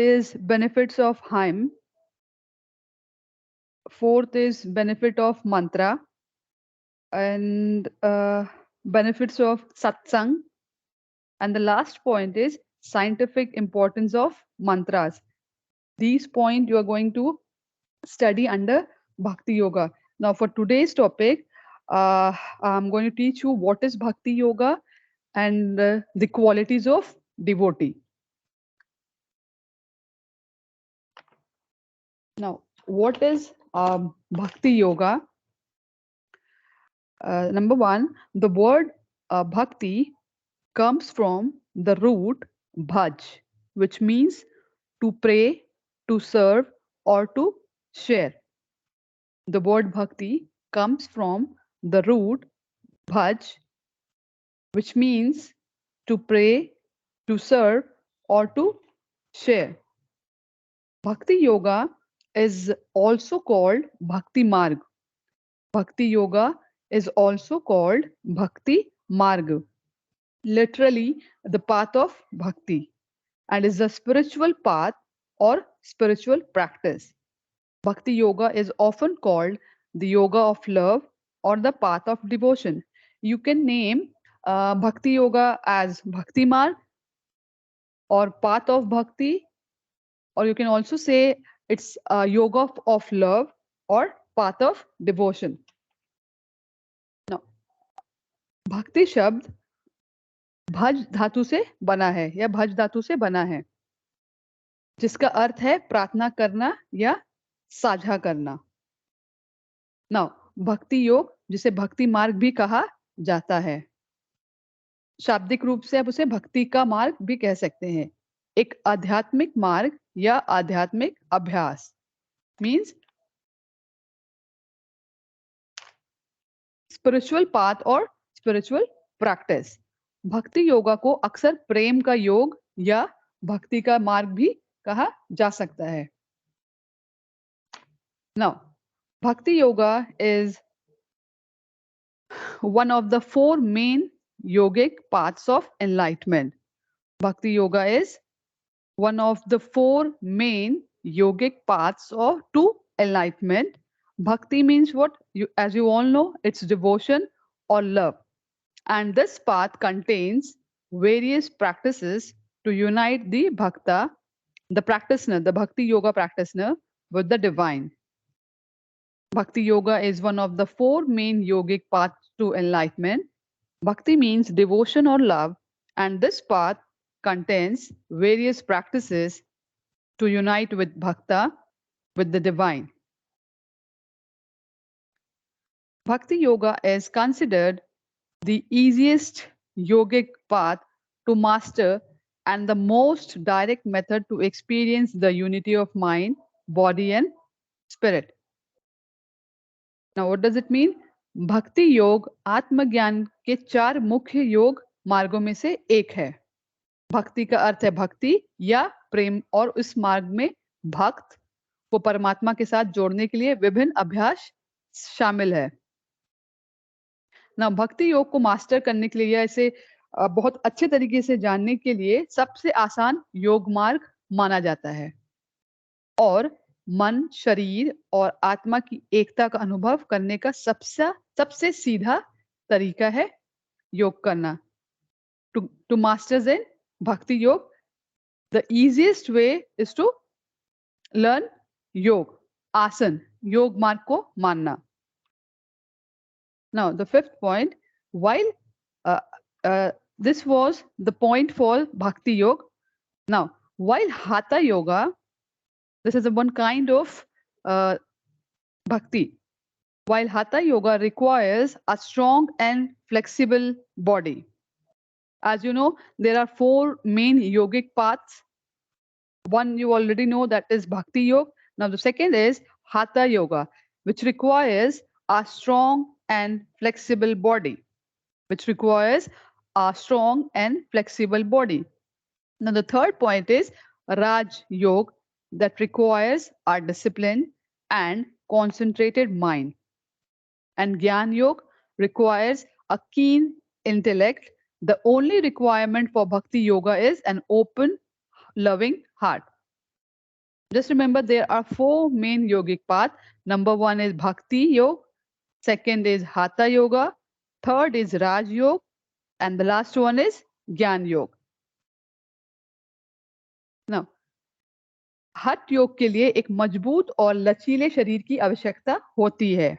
is benefits of hymn. Fourth is benefit of mantra and benefits of satsang. And the last point is scientific importance of mantras. These points you are going to study under Bhakti Yoga. Now, for today's topic, I'm going to teach you what is Bhakti Yoga and the qualities of devotee. Now, what is Bhakti Yoga? Number one, the word Bhakti comes from the root bhaj, which means to pray, to serve, or to share. The word bhakti comes from the root bhaj, which means to pray, to serve, or to share. Bhakti yoga is also called bhakti marg. Bhakti yoga is also called bhakti marg, literally the path of bhakti, and is a spiritual path or spiritual practice. Bhakti yoga is often called the yoga of love or the path of devotion. You can name bhakti yoga as bhakti marg or path of bhakti, or you can also say it's yoga of love or path of devotion. Now, bhakti शब्द भज धातु से बना है या भज धातु से बना है, जिसका अर्थ है प्रार्थना करना या साझा करना. नाउ भक्ति योग, जिसे भक्ति मार्ग भी कहा जाता है, शाब्दिक रूप से आप उसे भक्ति का मार्ग भी कह सकते हैं. एक आध्यात्मिक मार्ग या आध्यात्मिक अभ्यास मीन्स स्पिरिचुअल पाथ और स्पिरिचुअल प्रैक्टिस. भक्ति योगा को अक्सर प्रेम का योग या भक्ति का मार्ग भी कहा जा सकता है. नाउ भक्ति yoga is one of the four main yogic paths of enlightenment. Bhakti yoga is one of the four main yogic paths of to enlightenment. Bhakti means what? As you all know, it's devotion or love. And this path contains various practices to unite the bhakta, the practitioner, the bhakti yoga practitioner, with the divine. Bhakti yoga is one of the four main yogic paths to enlightenment. Bhakti means devotion or love, and this path contains various practices to unite with bhakta, with the divine. Bhakti yoga is considered the easiest yogic path to master and the most direct method to experience the unity of mind, body, and spirit. Now, what does it mean? भक्ति योग आत्मज्ञान के चार मुख्य योग मार्गों में से एक है. भक्ति का अर्थ है भक्ति या प्रेम, और इस मार्ग में भक्त को परमात्मा के साथ जोड़ने के लिए विभिन्न अभ्यास शामिल है. ना भक्ति योग को मास्टर करने के लिए या इसे बहुत अच्छे तरीके से जानने के लिए सबसे आसान योग मार्ग माना जाता है, और मन, शरीर और आत्मा की एकता का अनुभव करने का सबसे सीधा तरीका है योग करना. To masters in bhakti yoga, the easiest way is to learn yoga, asana, योग मार्ग को मानना. Now, the fifth point, while this was the point for Bhakti Yoga. Now, while Hatha Yoga, this is one kind of Bhakti. While Hatha Yoga requires a strong and flexible body. As you know, there are four main yogic paths. One you already know, that is Bhakti Yoga. Now, the second is Hatha Yoga, which requires a strong and flexible body, which requires a strong and flexible body. Now, the third point is Raj Yoga, that requires a disciplined and concentrated mind. And Gyan Yoga requires a keen intellect. The only requirement for Bhakti Yoga is an open, loving heart. Just remember there are four main yogic paths. Number one is Bhakti Yoga, second is Hatha Yoga, third is Raj Yoga, and the last one is Gyan Yoga. Now, हठ योग के लिए एक मजबूत और लचीले शरीर की आवश्यकता होती है।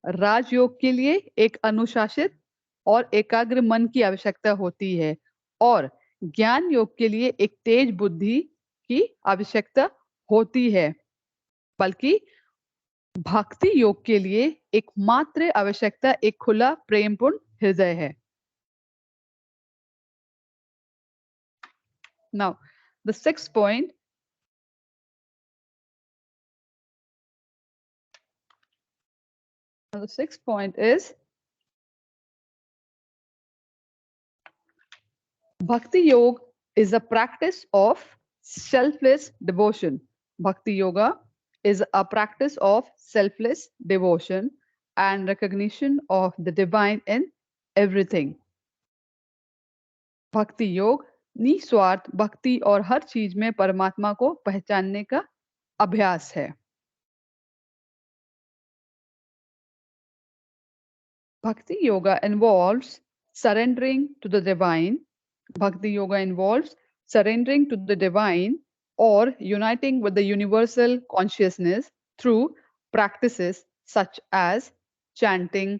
राजयोग के लिए एक अनुशासित और एकाग्र मन की आवश्यकता होती है और ज्ञान योग के लिए एक तेज बुद्धि की आवश्यकता होती है। बल्कि भक्ति योग के लिए एकमात्र आवश्यकता एक खुला प्रेमपूर्ण हृदय है। Now, the sixth point. The sixth point is Bhakti Yoga is a practice of selfless devotion. Bhakti Yoga is a practice of selfless devotion and recognition of the divine in everything. भक्ति योग निस्वार्थ भक्ति और हर चीज में परमात्मा को पहचानने का अभ्यास है। Bhakti Yoga involves surrendering to the divine. Bhakti Yoga involves surrendering to the divine or uniting with the universal consciousness through practices such as chanting,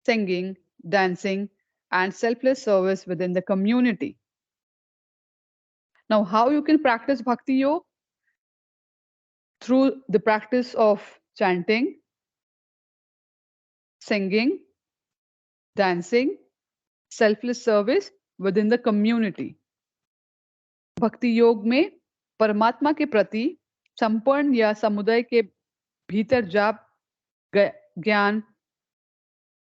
singing, dancing, and selfless service within the community. Now, how you can practice Bhakti Yoga? Through the practice of chanting, singing, dancing, selfless service within the community. भक्ति योग में परमात्मा के प्रति संपूर्ण या समुदाय के भीतर जाप ज्ञान,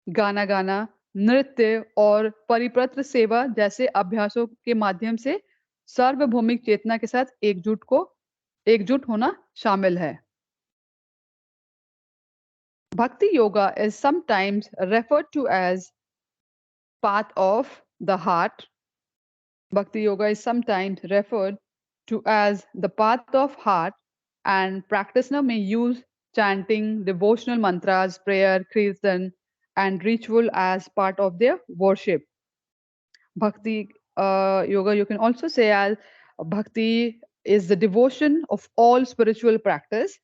गाना गाना, नृत्य और परिपत्र सेवा जैसे अभ्यासों के माध्यम से सार्वभौमिक चेतना के साथ एकजुट होना शामिल है। Bhakti yoga is sometimes referred to as path of the heart. Bhakti yoga is sometimes referred to as the path of heart, and practitioner may use chanting, devotional mantras, prayer, kirtan, and ritual as part of their worship. Bhakti yoga, you can also say as bhakti is the devotion of all spiritual practice.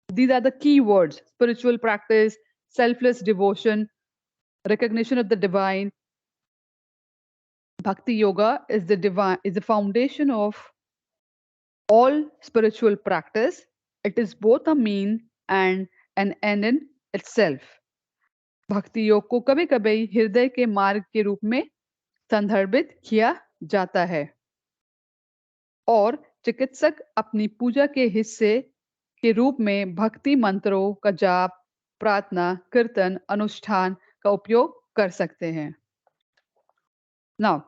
These are the key words: spiritual practice, selfless devotion, recognition of the divine. Bhakti yoga is the foundation of all spiritual practice. It is both a mean and an end in itself. भक्ति योग को कभी कभी हृदय के मार्ग के रूप में संदर्भित किया जाता है और चिकित्सक अपनी पूजा के हिस्से के रूप में भक्ति मंत्रों का जाप, प्रार्थना, कीर्तन, अनुष्ठान का उपयोग कर सकते हैं। Now,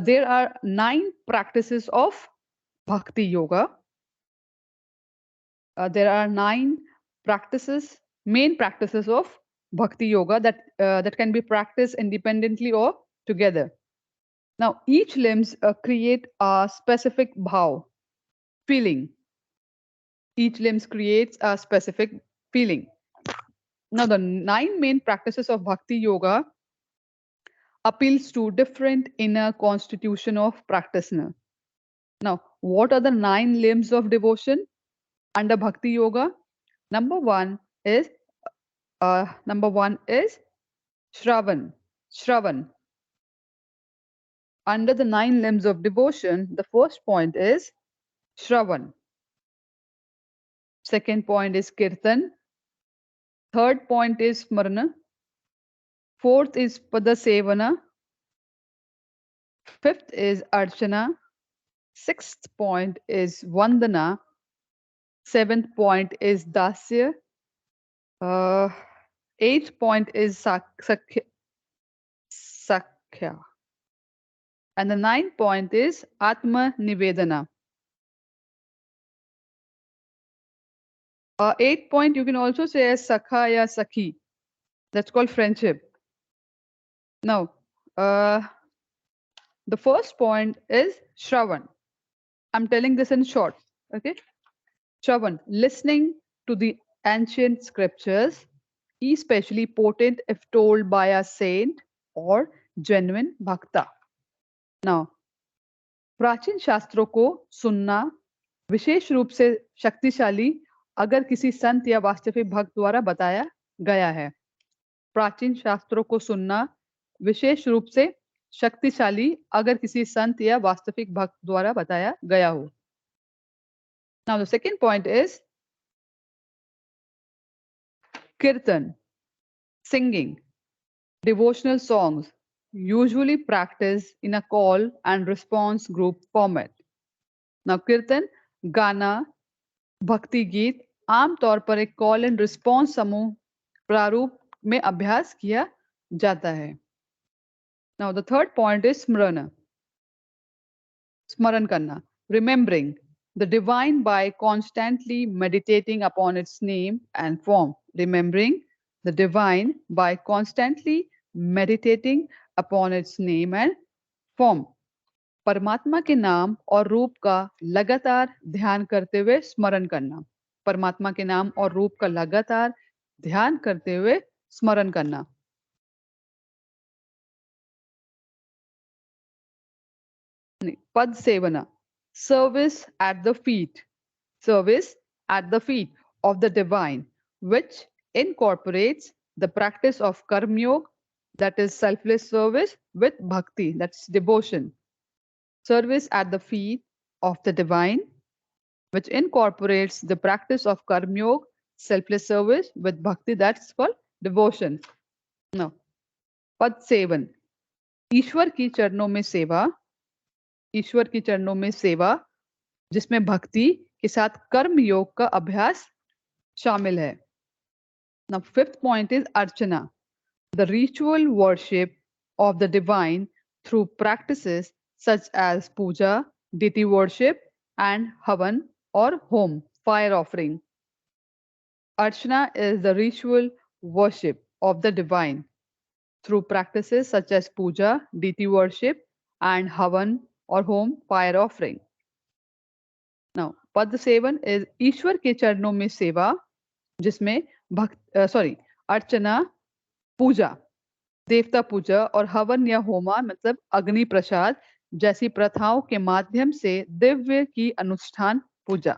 there are 9 practices of Bhakti Yoga. There are 9 practices, main practices of Bhakti Yoga that can be practiced independently or together. Now, each limbs create a specific bhav, feeling. Each limbs creates a specific feeling. Now, the 9 main practices of Bhakti Yoga appeals to different inner constitution of practitioner. Now, what are the 9 limbs of devotion under Bhakti Yoga? Number one is Shravan. Shravan. Under the 9 limbs of devotion, the first point is Shravan. Second point is Kirtan. Third point is Smarana. Fourth is Padasevana. Fifth is Archana. Sixth point is Vandana. Seventh point is Dasya. Eighth point is Sakhya. And the 9th point is Atma Nivedana. 8th point you can also say as Sakha ya Sakhi. That's called friendship. Now, the first point is Shravan. I'm telling this in short. Okay. Shravan, listening to the ancient scriptures, especially potent if told by a saint or genuine bhakta. Now, प्राचीन शास्त्रों को सुनना विशेष रूप से शक्तिशाली अगर किसी संत या वास्तविक भक्त द्वारा बताया गया है. प्राचीन शास्त्रों को सुनना विशेष रूप से शक्तिशाली अगर किसी संत या वास्तविक भक्त द्वारा बताया गया हो. Now the second point is kirtan, singing, devotional songs, usually practiced in a call and response group format. Now kirtan, गाना, भक्ति गीत आमतौर पर एक कॉल एंड रिस्पॉन्स समूह प्रारूप में अभ्यास किया जाता है. Now the third point is smaran, स्मरण करना, remembering the divine by constantly meditating upon its name and form. Remembering the divine by constantly meditating upon its name and form. परमात्मा के नाम और रूप का लगातार ध्यान करते हुए स्मरण करना. परमात्मा के नाम और रूप का लगातार ध्यान करते हुए स्मरण करना. पद सेवना, service at the feet, service at the feet of the divine, which incorporates the practice of karma yoga, that is selfless service, with bhakti, that's devotion. Service at the feet of the divine, which incorporates the practice of karma yoga, selfless service, with bhakti, that's called devotion. Now, पद seven, ईश्वर की चरणों में सेवा, ईश्वर की चरणों में सेवा जिसमें भक्ति के साथ कर्म योग का अभ्यास शामिल है. Now, fifth point is archana, the ritual worship of the divine through practices such as puja, deity worship, and havan or home, fire offering. Archana is the ritual worship of the divine through practices such as puja, deity worship, and havan or home, fire offering. Now, पद seven is ईश्वर के चरणों में सेवा जिसमें अर्चना, पूजा, देवता पूजा और हवन या होमा मतलब अग्नि प्रसाद जैसी प्रथाओं के माध्यम से दिव्य की अनुष्ठान पूजा.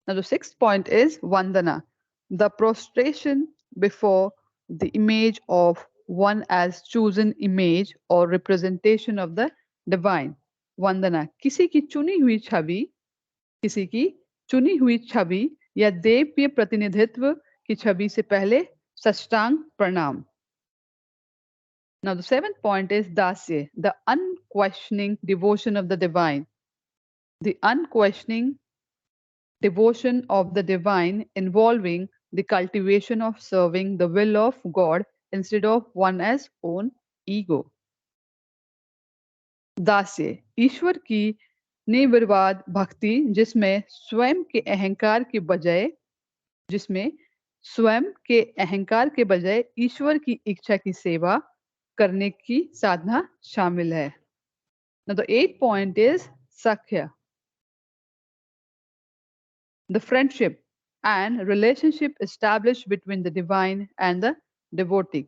Now the sixth point is vandana, the prostration before the image of one as chosen image or representation of the divine. Vandana, किसी की चुनी हुई छवि, किसी की चुनी हुई छवि या देव्य प्रतिनिधित्व की छवि से पहले साष्टांग प्रणाम. Now the seventh point is dasya, the unquestioning devotion of the divine. The unquestioning devotion of the divine involving the cultivation of serving the will of God instead of one's own ego. दास्य, ईश्वर की निर्विवाद भक्ति जिसमें स्वयं के अहंकार के बजाय ईश्वर की इच्छा की सेवा करने की साधना शामिल है. Now the eighth point is sakhya, the friendship and relationship established between the divine and the devotee.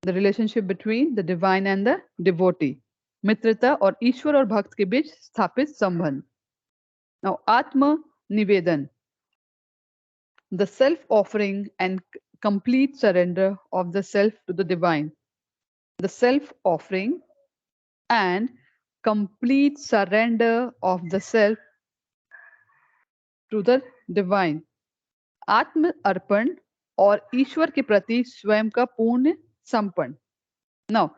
The relationship between the divine and the devotee. मित्रता और ईश्वर और भक्त के बीच स्थापित संबंध. Now आत्म निवेदन, the self-offering and complete surrender of the self to the divine. The self-offering and complete surrender of the self to the divine. आत्म अर्पण और ईश्वर के प्रति स्वयं का पूर्ण समर्पण. Now,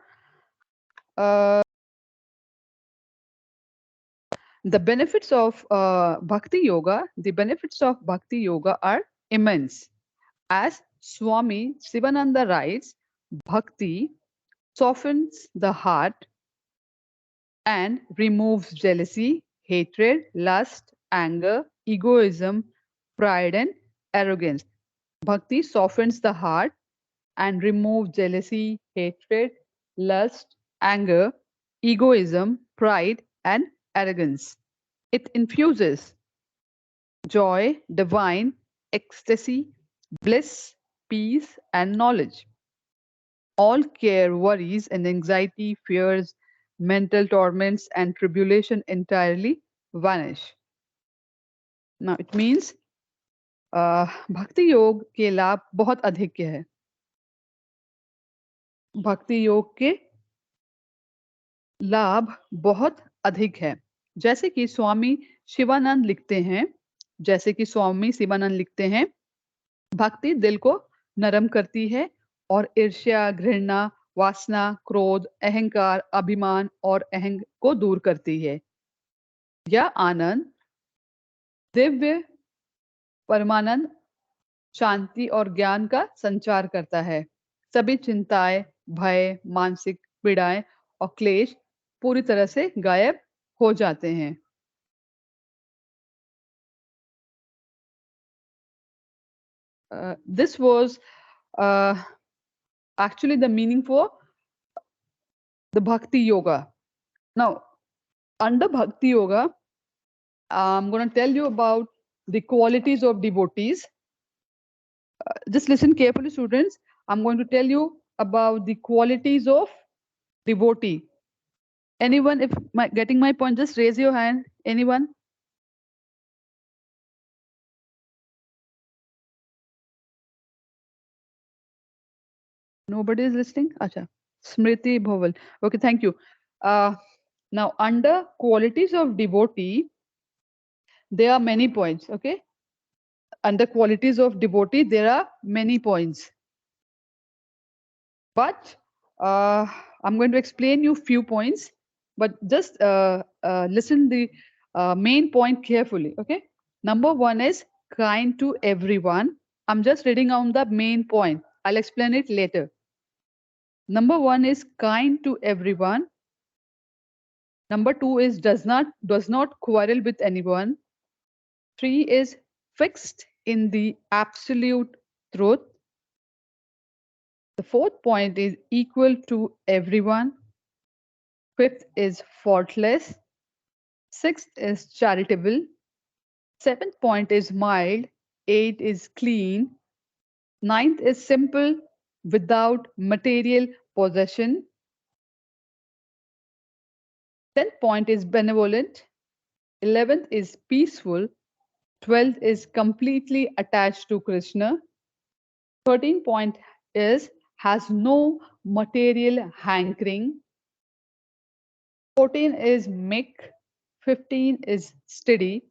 the benefits of bhakti yoga, are immense. As Swami Sivananda writes, bhakti softens the heart and removes jealousy, hatred, lust, anger, egoism, pride, and arrogance. Bhakti softens the heart and removes jealousy, hatred, lust, anger, egoism, pride, and arrogance. It infuses joy, divine, ecstasy, bliss, peace, and knowledge. All care, worries, and anxiety, fears, mental torments, and tribulation entirely vanish. Now, it means भक्ति योग के लाभ बहुत अधिक है. भक्ति योग के लाभ बहुत अधिक है. जैसे कि स्वामी शिवानंद लिखते हैं, भक्ति दिल को नरम करती है और ईर्ष्या, घृणा, वासना, क्रोध, अहंकार, अभिमान और अहंग को दूर करती है. यह आनंद, दिव्य परमानंद, शांति और ज्ञान का संचार करता है. सभी चिंताएं, भय, मानसिक पीड़ाएं और क्लेश पूरी तरह से गायब हो जाते हैं. This was actually the meaning for the Bhakti Yoga. Now, under Bhakti Yoga, I'm going to tell you about the qualities of devotees. Just listen carefully, students. I'm going to tell you about the qualities of devotee. Anyone, if getting my point, just raise your hand. Anyone? Nobody is listening? Acha. Smriti Bhoval. Okay, thank you. Now, under qualities of devotee, there are many points. Okay. Under qualities of devotee, there are many points. But I'm going to explain you few points. But just listen the main point carefully. Okay. Number one is kind to everyone. I'm just reading on the main point. I'll explain it later. Number one is kind to everyone. Number two is does not quarrel with anyone. Three is fixed in the absolute truth. The fourth point is equal to everyone. Fifth is faultless. Sixth is charitable. Seventh point is mild. Eight is clean. Ninth is simple without material possession. 10th point is benevolent. 11th is peaceful. 12th is completely attached to Krishna. 13th point is has no material hankering. 14 is meek. 15 is steady.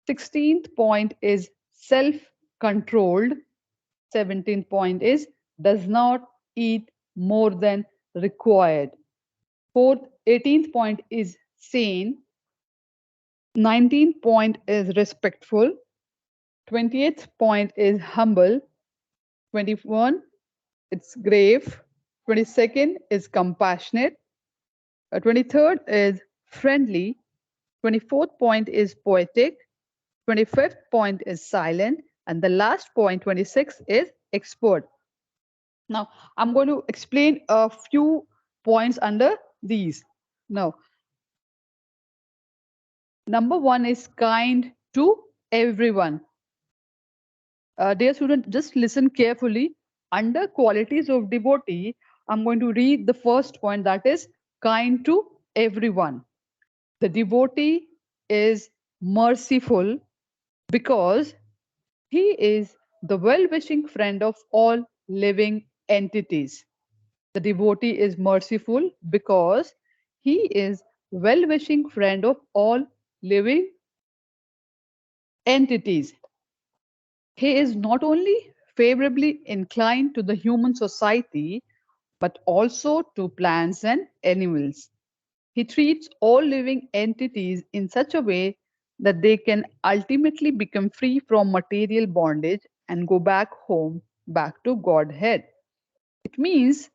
16th point is self-controlled. 17th point is does not eat more than required. 18th point is sane. 19th point is respectful. 20th point is humble. 21 it's grave. 22nd is compassionate. 23rd is friendly. 24th point is poetic. 25th point is silent. And the last point, 26, is expert. Now, I'm going to explain a few points under these. Now, number one is kind to everyone. Dear student, just listen carefully. Under qualities of devotee, I'm going to read the first point, that is kind to everyone. The devotee is merciful because he is the well-wishing friend of all living entities. The devotee is merciful because he is well-wishing friend of all living entities. He is not only favorably inclined to the human society, but also to plants and animals. He treats all living entities in such a way that they can ultimately become free from material bondage and go back home, back to Godhead. It means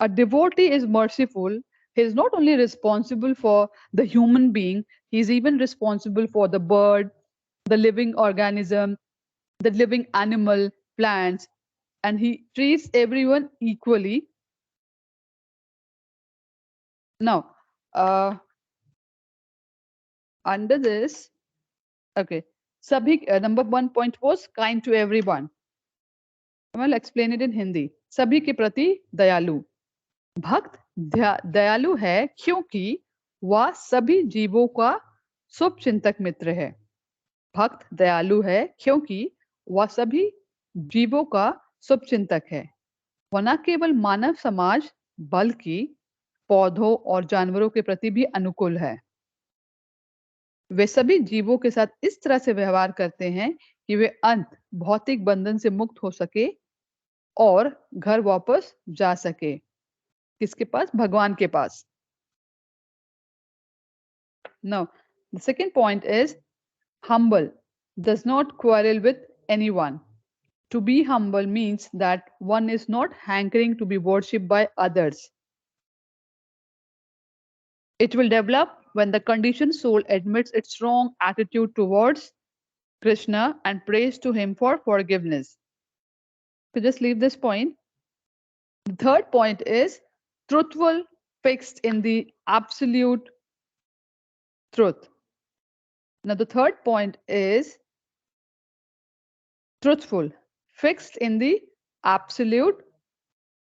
a devotee is merciful. He is not only responsible for the human being, he is even responsible for the bird, the living organism, the living animal, plants, and he treats everyone equally. Now, Under this, okay, सभी number 1 point was kind to everyone. I will explain it in Hindi. सभी के प्रति दयालु. भक्त दयालु है क्योंकि वह सभी जीवों का शुभचिंतक मित्र है. भक्त दयालु है क्योंकि वह सभी जीवों का शुभचिंतक है. वह न केवल मानव समाज बल्कि पौधों और जानवरों के प्रति भी अनुकूल है. वे सभी जीवों के साथ इस तरह से व्यवहार करते हैं कि वे अंत भौतिक बंधन से मुक्त हो सके और घर वापस जा सके. किसके पास? भगवान के पास. Now, the second point is humble, does not quarrel with anyone. To be humble means that one is not hankering to be worshipped by others. It will develop when the conditioned soul admits its wrong attitude towards Krishna and prays to him for forgiveness. So just leave this point. The third point is truthful, fixed in the absolute truth. Now, the third point is truthful, fixed in the absolute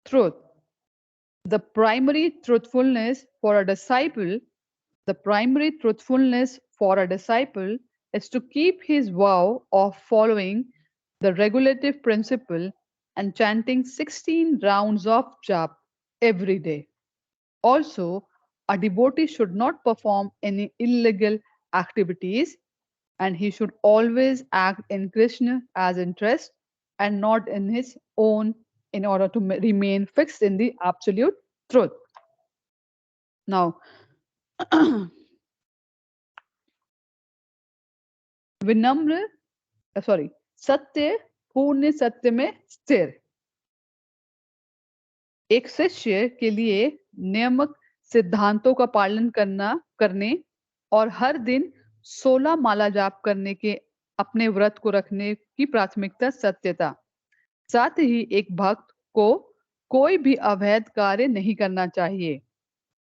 truth. The primary truthfulness for a disciple, the primary truthfulness for a disciple is to keep his vow of following the regulative principle and chanting 16 rounds of jap every day. Also, a devotee should not perform any illegal activities and he should always act in Krishna as interest and not in his own in order to remain fixed in the absolute truth. Now, विनम्र sorry सत्य पूर्ण सत्य में स्थिर. एक शिष्य के लिए नियमक सिद्धांतों का पालन करने और हर दिन 16 माला जाप करने के अपने व्रत को रखने की प्राथमिकता सत्यता. साथ ही एक भक्त को कोई भी अवैध कार्य नहीं करना चाहिए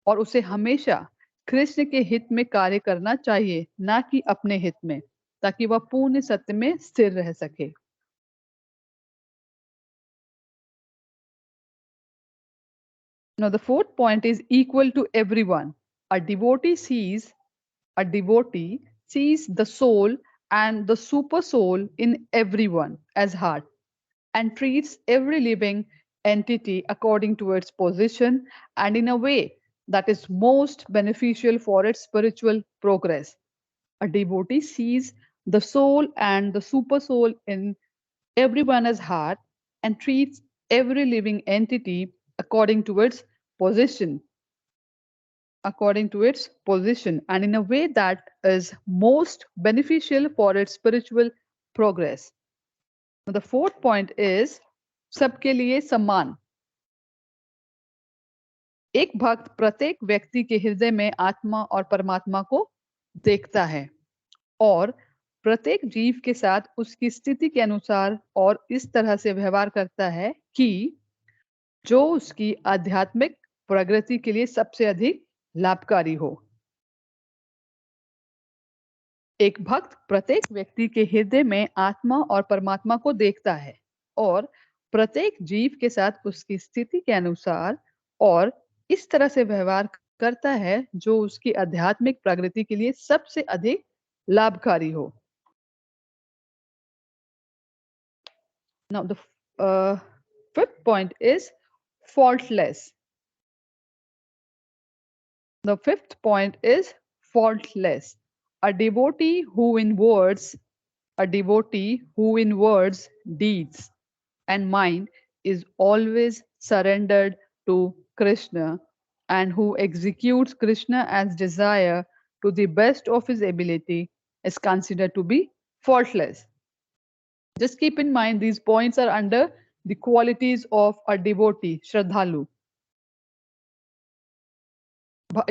और उसे हमेशा कृष्ण के हित में कार्य करना चाहिए, ना कि अपने हित में, ताकि वह पूर्ण सत्य में स्थिर रह सके. Now the fourth point is equal to everyone. A devotee sees the soul and the super soul in everyone as heart and treats every living entity according to its position and in a way that is most beneficial for its spiritual progress. A devotee sees the soul and the super soul in everyone as heart and treats every living entity according to its position and in a way that is most beneficial for its spiritual progress. Now, the fourth point is सबके लिए सम्मान. एक भक्त प्रत्येक व्यक्ति के हृदय में आत्मा और परमात्मा को देखता है और प्रत्येक जीव के साथ उसकी स्थिति के अनुसार और इस तरह से व्यवहार करता है कि जो उसकी आध्यात्मिक प्रगति के लिए सबसे अधिक लाभकारी हो. एक भक्त प्रत्येक व्यक्ति के हृदय में आत्मा और परमात्मा को देखता है और प्रत्येक जीव के साथ उसकी स्थिति के अनुसार और इस तरह से व्यवहार करता है जो उसकी आध्यात्मिक प्रगति के लिए सबसे अधिक लाभकारी हो. Now the fifth point is faultless. The fifth point is faultless. A devotee who in words, deeds, and mind is always surrendered to Krishna and who executes Krishna as desire to the best of his ability is considered to be faultless. Just keep in mind these points are under the qualities of a devotee, Shraddhalu.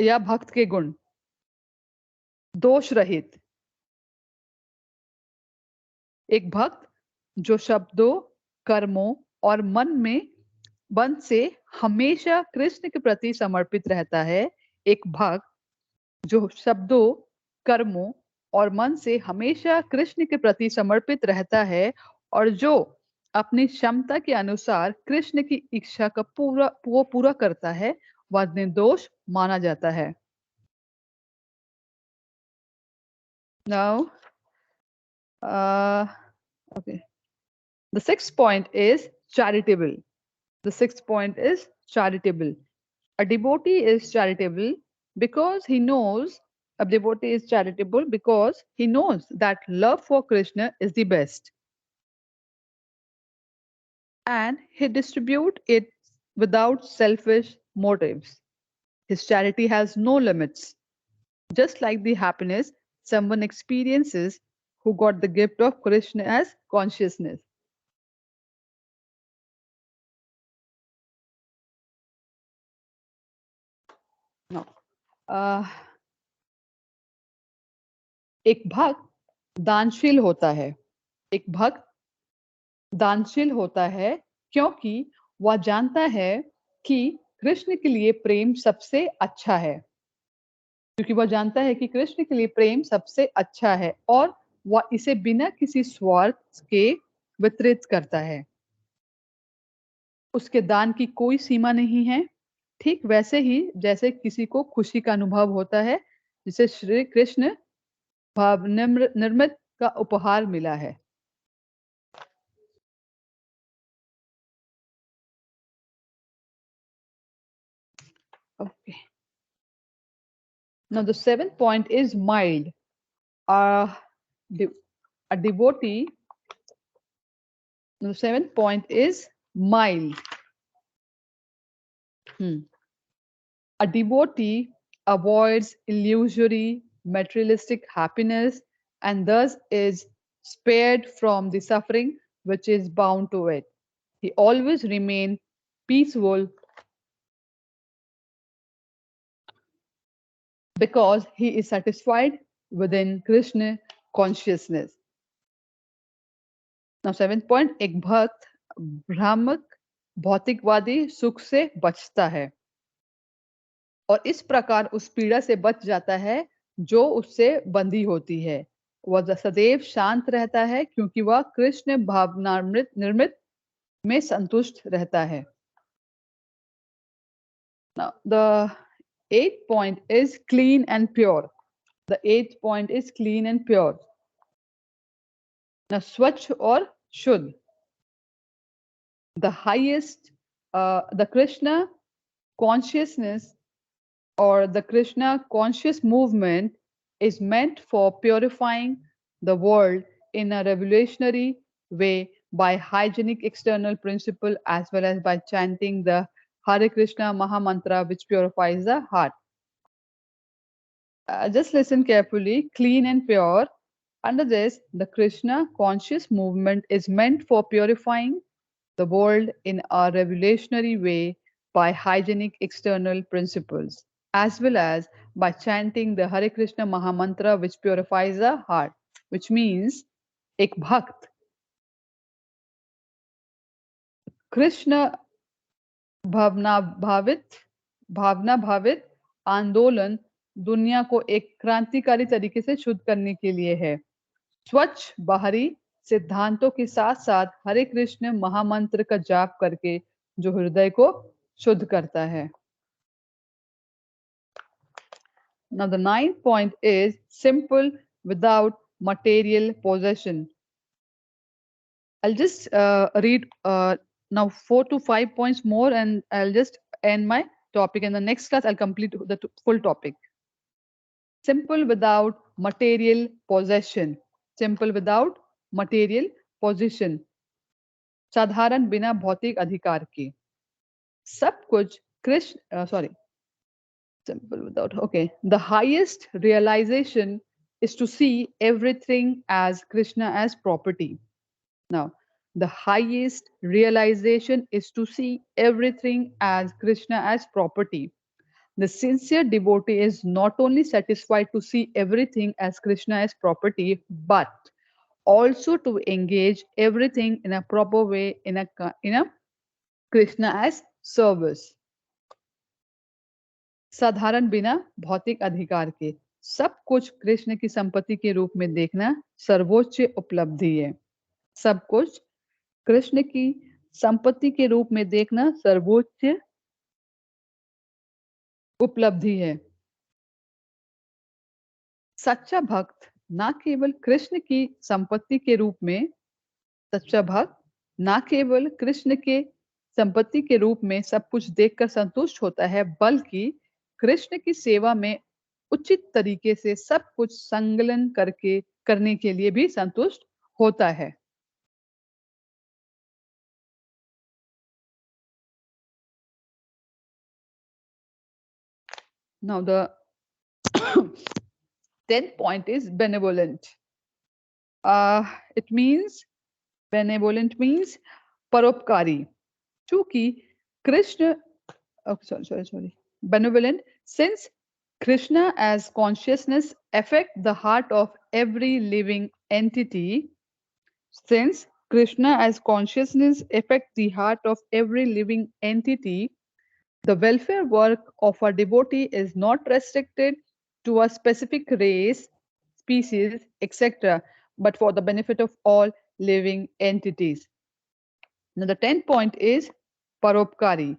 या भक्त के गुण. दोष रहित. एक भक्त जो शब्दों, कर्मों और मन से हमेशा कृष्ण के प्रति समर्पित रहता है. एक भक्त जो शब्दों, कर्मों और मन से हमेशा कृष्ण के प्रति समर्पित रहता है और जो अपनी क्षमता के अनुसार कृष्ण की इच्छा का पूरा करता है वह निर्दोष माना जाता है। Now, uh, okay. The sixth point is charitable. The sixth point is charitable. A devotee is charitable because he knows a devotee is charitable because he knows that love for Krishna is the best and he distributes it without selfish motives. His charity has no limits, just like the happiness someone experiences who got the gift of Krishna as consciousness. Now, uh, एक भक्त दानशील होता है। एक भक्त दानशील होता है क्योंकि वह जानता है कि कृष्ण के लिए प्रेम सबसे अच्छा है, क्योंकि वह जानता है कि कृष्ण के लिए प्रेम सबसे अच्छा है और वह इसे बिना किसी स्वार्थ के वितरित करता है। उसके दान की कोई सीमा नहीं है, ठीक वैसे ही जैसे किसी को खुशी का अनुभव होता है जिसे श्री कृष्ण भाव निर्मित का उपहार मिला है। Okay. Now the seventh point is mild. Uh, de- a devotee. The seventh point is mild. A devotee avoids illusory materialistic happiness and thus is spared from the suffering which is bound to it. He always remains peaceful because he is satisfied within Krishna consciousness. Now, seventh point, एक भक्त भ्रामक भौतिकवादी सुख से बचता है और इस प्रकार उस पीड़ा से बच जाता है जो उससे बंधी होती है। वह सदैव शांत रहता है क्योंकि वह कृष्ण भावनामृत निर्मित में संतुष्ट रहता है। Now, the eighth point is clean and pure. The eighth point is clean and pure. Now, स्वच्छ और शुद्ध. The highest, the Krishna consciousness or the Krishna conscious movement is meant for purifying the world in a revolutionary way by hygienic external principle as well as by chanting the Hare Krishna Maha Mantra which purifies the heart. Just listen carefully, clean and pure. Under this, the Krishna conscious movement is meant for purifying the world in a revolutionary way by hygienic external principles, as well as by chanting the Hare Krishna Maha Mantra, which purifies the heart, which means एक भक्त कृष्ण भावना भावित भावना भावित आंदोलन दुनिया को एक क्रांतिकारी तरीके से शुद्ध करने के लिए है। स्वच्छ बाहरी सिद्धांतों के साथ साथ हरे कृष्ण महामंत्र का जाप करके जो हृदय को शुद्ध करता है। Now the ninth point is simple without material possession. I'll just read now 4 to 5 points more and I'll just end my topic. In the next class, I'll complete the full topic. Simple without material possession. Simple without material possession. साधारण बिना भौतिक अधिकार के सब कुछ Krishna sorry simple without okay the highest realization is to see everything as Krishna as property. Now the highest realization is to see everything as Krishna as property. The sincere devotee is not only satisfied to see everything as Krishna as property but also to engage everything in a proper way in a Krishna as service. साधारण बिना भौतिक अधिकार के सब कुछ कृष्ण की संपत्ति के रूप में देखना सर्वोच्च उपलब्धि है। सब कुछ कृष्ण की संपत्ति के रूप में देखना सर्वोच्च उपलब्धि है। सच्चा भक्त ना केवल कृष्ण की संपत्ति के रूप में सच्चा भक्त ना केवल कृष्ण के संपत्ति के रूप में सब कुछ देखकर संतुष्ट होता है, बल्कि कृष्ण की सेवा में उचित तरीके से सब कुछ संकलन करके करने के लिए भी संतुष्ट होता है। Now the 10th point is benevolent. It means benevolent means परोपकारी। चूंकि Krishna sorry, benevolent, since Krishna as consciousness affect the heart of every living entity, since Krishna as consciousness affect the heart of every living entity, the welfare work of a devotee is not restricted to a specific race, species, etc., but for the benefit of all living entities. Now, the 10th point is paropkari.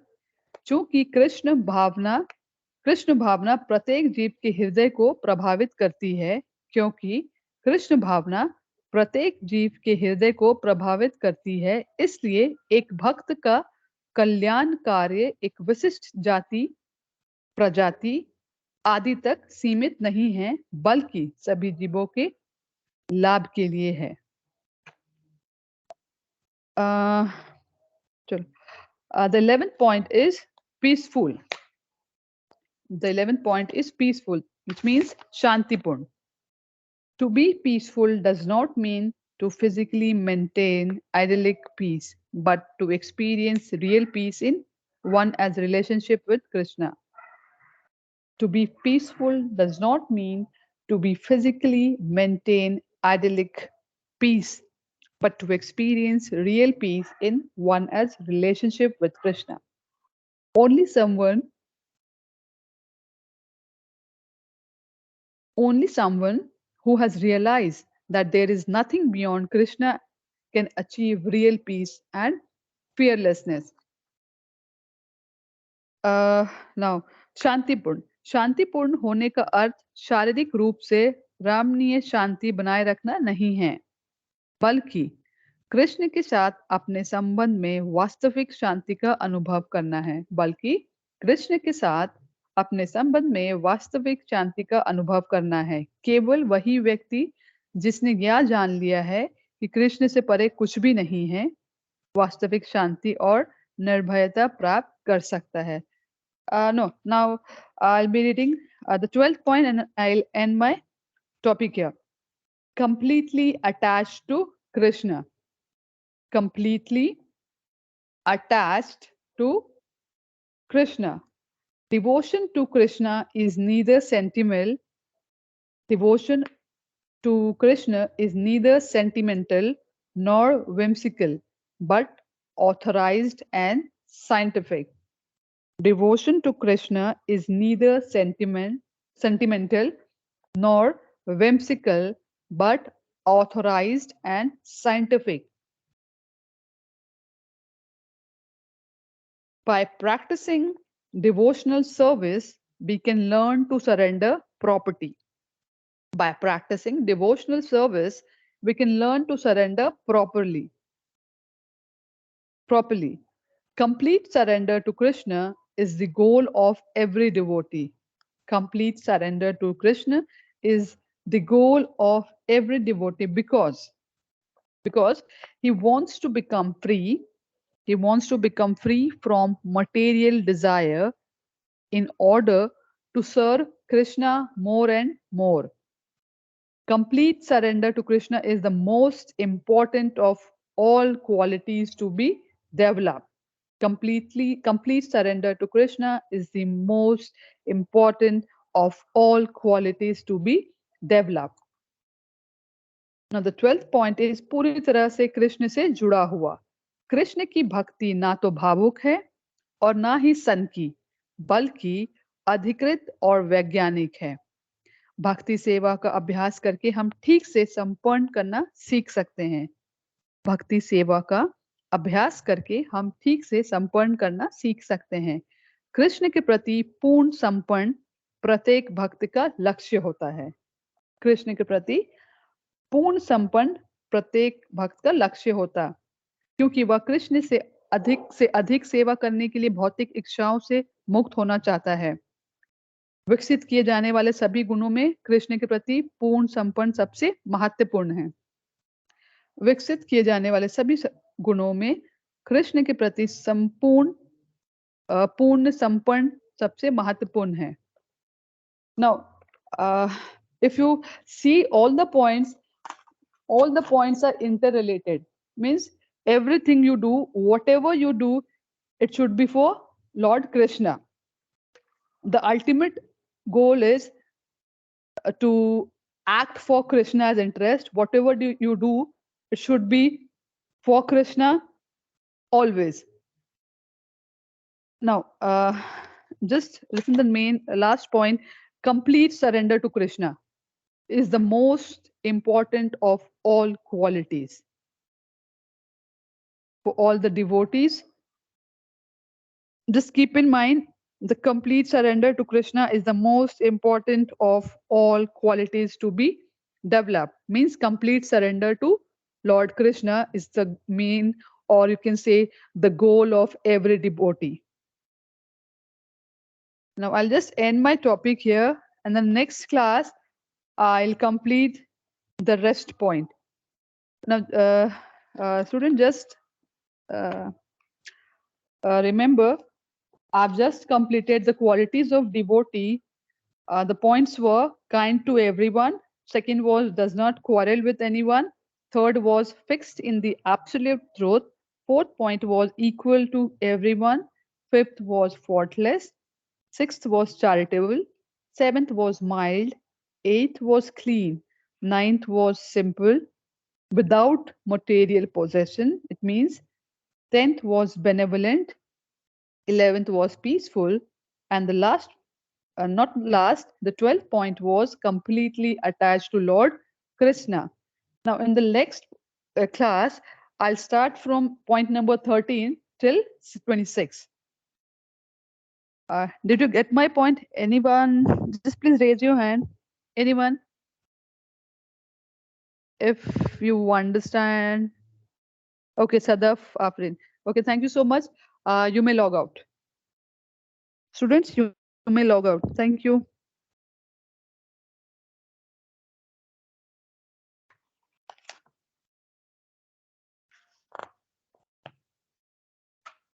चूंकि कृष्ण भावना प्रत्येक जीव के हृदय को प्रभावित करती है, क्योंकि कृष्ण भावना प्रत्येक जीव के हृदय को प्रभावित करती है, इसलिए एक भक्त का कल्याण कार्य एक विशिष्ट जाति, प्रजाति आदि तक सीमित नहीं है, बल्कि सभी जीवों के लाभ के लिए है। चलो, the 11th point is peaceful. The 11th point is peaceful, which means shantipurn. To be peaceful does not mean to physically maintain idyllic peace, but to experience real peace in one as relationship with Krishna. To be peaceful does not mean to be physically maintain idyllic peace, but to experience real peace in one as relationship with Krishna. Only someone Only someone who has realized that there is nothing beyond Krishna can achieve real peace and fearlessness. Now, शांतिपूर्ण शांतिपूर्ण होने का अर्थ शारीरिक रूप से रामनीय शांति बनाए रखना नहीं है, बल्कि कृष्ण के साथ अपने संबंध में वास्तविक शांति का अनुभव करना है। बल्कि कृष्ण के साथ अपने संबंध में वास्तविक शांति का अनुभव करना है। केवल वही व्यक्ति जिसने यह जान लिया है कि कृष्ण से परे कुछ भी नहीं है, वास्तविक शांति और निर्भयता प्राप्त कर सकता है। No, now I'll be reading the 12th point and I'll end my topic here. Completely attached to Krishna. Completely attached to Krishna. Devotion to Krishna is neither sentimental. Devotion to Krishna is neither sentimental nor whimsical, but authorized and scientific. Devotion to Krishna is neither sentimental nor whimsical, but authorized and scientific. By practicing devotional service, we can learn to surrender property. By practicing devotional service, we can learn to surrender properly. Complete surrender to Krishna is the goal of every devotee. Complete surrender to Krishna is the goal of every devotee because he wants to become free. He wants to become free from material desire in order to serve Krishna more and more. Complete surrender to Krishna is the most important of all qualities to be developed. Complete surrender to Krishna is the most important of all qualities to be developed. Now the 12th point is पूरी तरह से कृष्ण से जुड़ा हुआ। कृष्ण की भक्ति ना तो भावुक है और ना ही सन की, बल्कि अधिकृत और वैज्ञानिक है। भक्ति सेवा का अभ्यास करके हम ठीक से संपन्न करना सीख सकते हैं। भक्ति सेवा का अभ्यास करके हम ठीक से संपन्न करना सीख सकते हैं। कृष्ण के प्रति पूर्ण समर्पण प्रत्येक भक्त का लक्ष्य होता है। कृष्ण के प्रति पूर्ण समर्पण प्रत्येक भक्त का लक्ष्य होता, क्योंकि वह कृष्ण से अधिक सेवा करने के लिए भौतिक इच्छाओं से मुक्त होना चाहता है। विकसित किए जाने वाले सभी गुणों में कृष्ण के प्रति पूर्ण समर्पण सबसे महत्वपूर्ण है। विकसित किए जाने वाले सभी गुणों में कृष्ण के प्रति पूर्ण समर्पण सबसे महत्वपूर्ण है। Now, if you see all the points are interrelated. Means everything you do, whatever you do, it should be for Lord Krishna. The ultimate goal is to act for Krishna's interest. Whatever you do, it should be for Krishna always. Now, just listen to the main last point. Complete surrender to Krishna is the most important of all qualities. For all the devotees, just keep in mind the complete surrender to Krishna is the most important of all qualities to be developed. Means complete surrender to Lord Krishna is the main, or you can say the goal of every devotee. Now I'll just end my topic here, and the next class I'll complete the rest point. Now, student, just uh, remember, I've just completed the qualities of devotee. The points were kind to everyone. Second was does not quarrel with anyone. Third was fixed in the absolute truth. Fourth point was equal to everyone. Fifth was faultless. Sixth was charitable. Seventh was mild. Eighth was clean. Ninth was simple, without material possession. It means 10th was benevolent. 11th was peaceful. And the last, not last, the 12th point was completely attached to Lord Krishna. Now, in the next class, I'll start from point number 13 till 26. Did you get my point? Anyone? Just please raise your hand. Anyone? If you understand. Okay, Sadaf, Afrin. Okay, thank you so much. You may log out. Students, you may log out. Thank you.